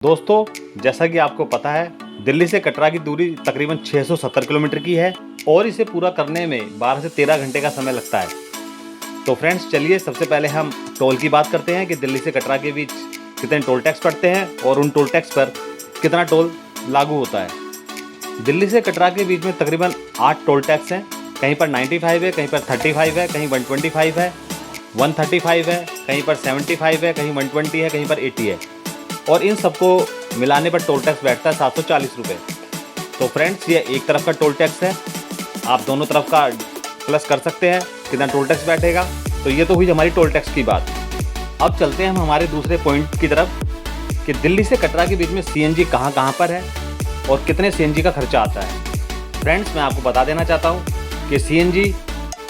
दोस्तों, जैसा कि आपको पता है, दिल्ली से कटरा की दूरी तकरीबन 670 किलोमीटर की है और इसे पूरा करने में 12 से 13 घंटे का समय लगता है। तो फ्रेंड्स, चलिए सबसे पहले हम टोल की बात करते हैं कि दिल्ली से कटरा के बीच कितने टोल टैक्स पड़ते हैं और उन टोल टैक्स पर कितना टोल लागू होता है। दिल्ली से कटरा के बीच में तकरीबन 8 टोल टैक्स हैं। कहीं पर 95 है, कहीं पर 35 है, कहीं 125 है, 135 है, कहीं पर 75 है, कहीं 120 है, कहीं पर 80 है और इन सबको मिलाने पर टोल टैक्स बैठता है 740 रुपये। तो फ्रेंड्स, ये एक तरफ का टोल टैक्स है, आप दोनों तरफ का प्लस कर सकते हैं कितना टोल टैक्स बैठेगा। तो ये तो हुई हमारी टोल टैक्स की बात। अब चलते हैं हम हमारे दूसरे पॉइंट की तरफ कि दिल्ली से कटरा के बीच में सीएनजी कहाँ कहाँ पर है और कितने सीएनजी का खर्चा आता है। फ्रेंड्स, मैं आपको बता देना चाहता हूँ कि सीएनजी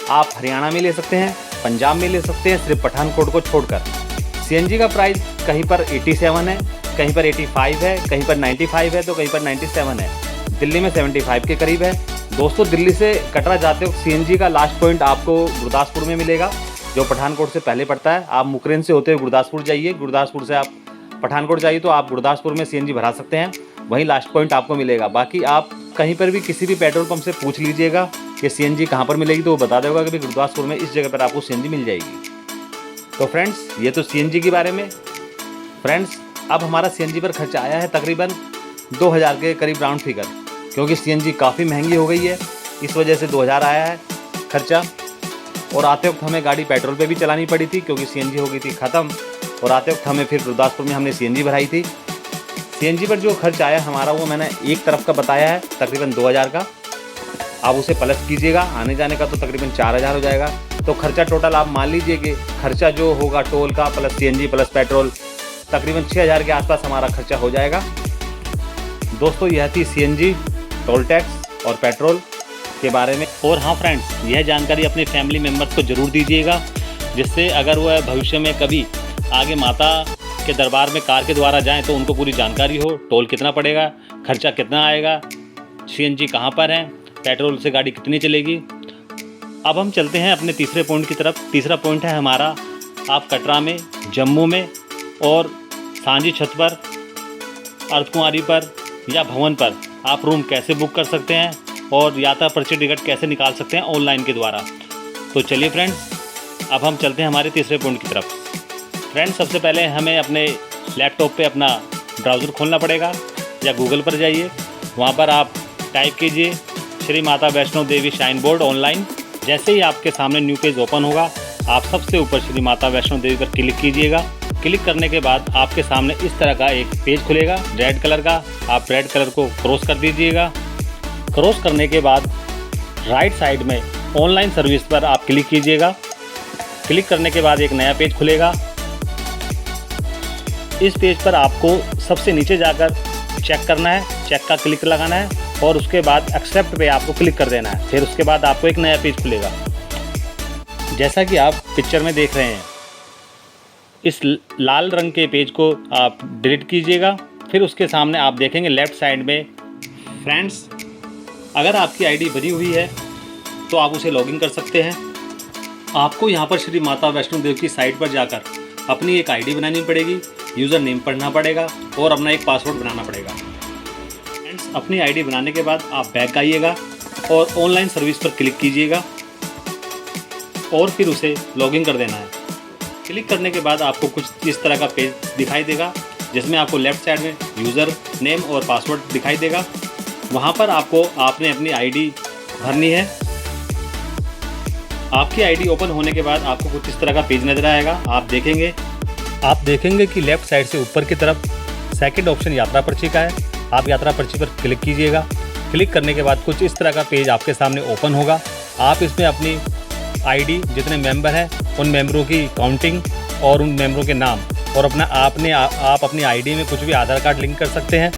आप हरियाणा में ले सकते हैं, पंजाब में ले सकते हैं, सिर्फ पठानकोट को छोड़कर। सीएनजी का प्राइस कहीं पर 87 है, कहीं पर 85 है, कहीं पर 95 है, तो कहीं पर 97 है। दिल्ली में 75 के करीब है। दोस्तों, दिल्ली से कटरा जाते वक्त सीएनजी का लास्ट पॉइंट आपको गुरदासपुर में मिलेगा, जो पठानकोट से पहले पड़ता है। आप मुकरेन से होते हुए गुरदासपुर जाइए, गुरदासपुर से आप पठानकोट जाइए तो आप गुरदासपुर में सीएनजी भरा सकते हैं, वहीं लास्ट पॉइंट आपको मिलेगा। बाकी आप कहीं पर भी किसी भी पेट्रोल पंप से पूछ लीजिएगा कि सीएनजी कहाँ पर मिलेगी, तो वो बता देगा कि गुरदासपुर में इस जगह पर आपको सीएनजी मिल जाएगी। तो फ्रेंड्स, ये तो सीएनजी के बारे में। फ्रेंड्स, अब हमारा सीएनजी पर खर्चा आया है तकरीबन 2000 के करीब राउंड फिगर, क्योंकि सीएनजी काफ़ी महंगी हो गई है, इस वजह से 2000 आया है खर्चा। और आते वक्त हमें गाड़ी पेट्रोल पे भी चलानी पड़ी थी क्योंकि सीएनजी हो गई थी ख़त्म, और आते वक्त हमें फिर गुरदासपुर में हमने सीएनजी भराई थी। सीएनजी पर जो खर्च आया हमारा, वो मैंने एक तरफ का बताया है तकरीबन 2000 का। आप उसे प्लस कीजिएगा, आने जाने का तो तकरीबन 4000 हो जाएगा। तो खर्चा टोटल आप मान लीजिए कि खर्चा जो होगा टोल का प्लस सीएनजी प्लस पेट्रोल, तकरीबन 6000 के आसपास हमारा खर्चा हो जाएगा। दोस्तों, यह थी सीएनजी, टोल टैक्स और पेट्रोल के बारे में। और हाँ फ्रेंड्स, यह जानकारी अपने फैमिली मेम्बर्स को ज़रूर दीजिएगा, जिससे अगर वह भविष्य में कभी आगे माता के दरबार में कार के द्वारा जाएँ तो उनको पूरी जानकारी हो, टोल कितना पड़ेगा, खर्चा कितना आएगा, सीएनजी कहाँ पर है, पेट्रोल से गाड़ी कितनी चलेगी। अब हम चलते हैं अपने तीसरे पॉइंट की तरफ। तीसरा पॉइंट है हमारा, आप कटरा में, जम्मू में और सांझी छत पर, अर्धकुंवारी पर या भवन पर आप रूम कैसे बुक कर सकते हैं और यात्रा पर्ची टिकट कैसे निकाल सकते हैं ऑनलाइन के द्वारा। तो चलिए फ्रेंड्स, अब हम चलते हैं हमारे तीसरे पॉइंट की तरफ। फ्रेंड्स, सबसे पहले हमें अपने लैपटॉप पे अपना ब्राउज़र खोलना पड़ेगा या गूगल पर जाइए, वहाँ पर आप टाइप कीजिए Shri Mata Vaishno Devi shrine board online. जैसे ही आपके सामने न्यू पेज ओपन होगा, आप सबसे ऊपर श्री माता वैष्णो देवी पर क्लिक कीजिएगा। क्लिक करने के बाद आपके सामने इस तरह का एक पेज खुलेगा रेड कलर का। आप रेड कलर को क्रॉस कर दीजिएगा। क्रॉस करने के बाद राइट साइड में ऑनलाइन सर्विस पर आप क्लिक कीजिएगा। क्लिक करने के बाद एक नया पेज खुलेगा। इस पेज पर आपको सबसे नीचे जाकर चेक करना है, चेक का क्लिक लगाना है और उसके बाद एक्सेप्ट पे आपको क्लिक कर देना है। फिर उसके बाद आपको एक नया पेज खुलेगा, जैसा कि आप पिक्चर में देख रहे हैं। इस लाल रंग के पेज को आप डिलीट कीजिएगा। फिर उसके सामने आप देखेंगे लेफ़्ट साइड में, फ्रेंड्स, अगर आपकी आईडी बनी हुई है तो आप उसे लॉगिन कर सकते हैं। आपको यहाँ पर श्री माता वैष्णो देवी की साइट पर जाकर अपनी एक आईडी बनानी पड़ेगी, यूज़र नेम पढ़ना पड़ेगा और अपना एक पासवर्ड बनाना पड़ेगा। फ्रेंड्स, अपनी आईडी बनाने के बाद आप बैक आइएगा और ऑनलाइन सर्विस पर क्लिक कीजिएगा और फिर उसे लॉगिन कर देना है। क्लिक करने के बाद आपको कुछ इस तरह का पेज दिखाई देगा, जिसमें आपको लेफ़्ट साइड में यूज़र नेम और पासवर्ड दिखाई देगा। वहाँ पर आपने अपनी आईडी भरनी है। आपकी आईडी ओपन होने के बाद आपको कुछ इस तरह का पेज नज़र आएगा। आप देखेंगे कि लेफ़्ट साइड से ऊपर की तरफ सेकंड ऑप्शन यात्रा पर्ची का है। आप यात्रा पर्ची पर क्लिक कीजिएगा। क्लिक करने के बाद कुछ इस तरह का पेज आपके सामने ओपन होगा। आप इसमें अपनी आईडी, जितने मेंबर हैं उन मेंबरों की काउंटिंग और उन मेंबरों के नाम और आप अपनी आईडी में कुछ भी आधार कार्ड लिंक कर सकते हैं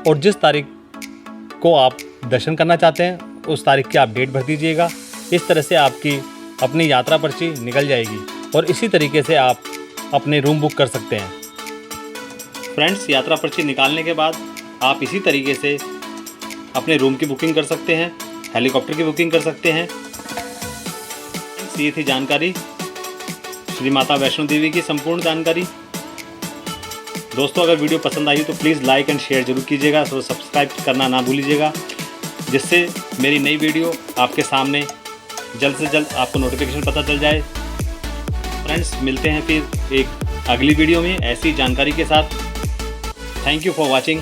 और जिस तारीख को आप दर्शन करना चाहते हैं उस तारीख की आप डेट भर दीजिएगा। इस तरह से आपकी अपनी यात्रा पर्ची निकल जाएगी और इसी तरीके से आप अपने रूम बुक कर सकते हैं। फ्रेंड्स, यात्रा पर्ची निकालने के बाद आप इसी तरीके से अपने रूम की बुकिंग कर सकते हैं, हेलीकॉप्टर की बुकिंग कर सकते हैं। ये थी जानकारी, श्री माता वैष्णो देवी की संपूर्ण जानकारी। दोस्तों अगर वीडियो पसंद आई तो प्लीज़ लाइक एंड शेयर जरूर कीजिएगा, तो सब्सक्राइब करना ना भूलिएगा, जिससे मेरी नई वीडियो आपके सामने जल्द से जल्द आपको नोटिफिकेशन पता चल जाए। फ्रेंड्स मिलते हैं फिर एक अगली वीडियो में ऐसी जानकारी के साथ। Thank you for watching.